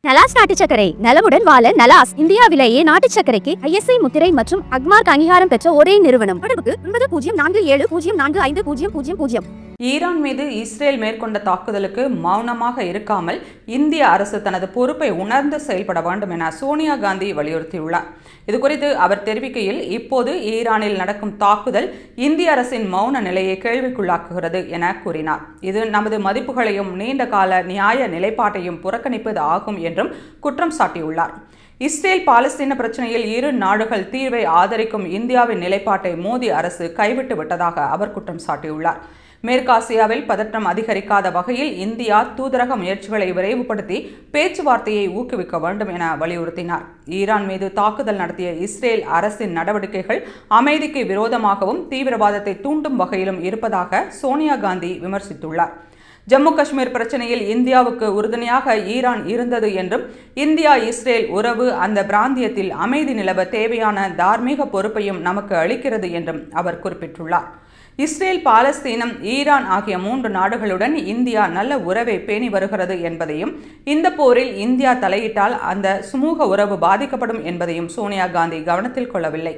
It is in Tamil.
நலாஸ் நாட்டு சர்க்கரை நலமுடன் வாழ நலாஸ் இந்தியாவிலேயே நாட்டு சர்க்கரைக்கு ISI முத்திரை மற்றும் அக்மார்க் அங்கீகாரம் பெற்ற ஒரே நிறுவனம். தொடர்புக்கு 9047045000. ஈரான் மீது இஸ்ரேல் மேற்கொண்ட தாக்குதலுக்கு மௌனமாக இருக்காமல் இந்திய அரசு தனது பொறுப்பை உணர்ந்து செயல்பட வேண்டும் என சோனியா காந்தி வலியுறுத்தியுள்ளார். இதுகுறித்து அவர் தெரிவிக்கையில், இப்போது ஈரானில் நடக்கும் தாக்குதல் இந்திய அரசின் மௌன நிலையை கேள்விக்குள்ளாக்குகிறது என கூறினார். இது நமது மதிப்புகளையும் நீண்ட கால நியாய நிலைப்பாட்டையும் புறக்கணிப்பது ஆகும் என்றும் குற்றம் சாட்டியுள்ளார். இஸ்ரேல் பாலஸ்தீன பிரச்சனையில் இரு நாடுகள் தீர்வை ஆதரிக்கும் இந்தியாவின் நிலைப்பாட்டை மோடி அரசு கைவிட்டு விட்டதாக அவர் குற்றம் சாட்டியுள்ளார். மேற்காசியாவில் பதற்றம் அதிகரிக்காத வகையில் இந்தியா தூதரக முயற்சிகளை விரைவுபடுத்தி பேச்சுவார்த்தையை ஊக்குவிக்க வேண்டும் என வலியுறுத்தினார். ஈரான் மீது தாக்குதல் நடத்திய இஸ்ரேல் அரசின் நடவடிக்கைகள் அமைதிக்கு விரோதமாகவும் தீவிரவாதத்தை தூண்டும் வகையிலும் இருப்பதாக சோனியா காந்தி விமர்சித்துள்ளார். ஜம்மு காஷ்மீர் பிரச்சனையில் இந்தியாவுக்கு உறுதுணையாக ஈரான் இருந்தது என்றும், இந்தியா இஸ்ரேல் உறவு அந்த பிராந்தியத்தில் அமைதி நிலவ தேவையான தார்மீக பொறுப்பையும் நமக்கு அளிக்கிறது என்றும் அவர் குறிப்பிட்டுள்ளார். இஸ்ரேல், பாலஸ்தீனம், ஈரான் ஆகிய 3 நாடுகளுடன் இந்தியா நல்ல உறவை பேணி வருகிறது என்பதையும், இந்த போரில் இந்தியா தலையிட்டால் அந்த சுமூக உறவு பாதிக்கப்படும் என்பதையும் சோனியா காந்தி கவனத்தில் கொள்ளவில்லை.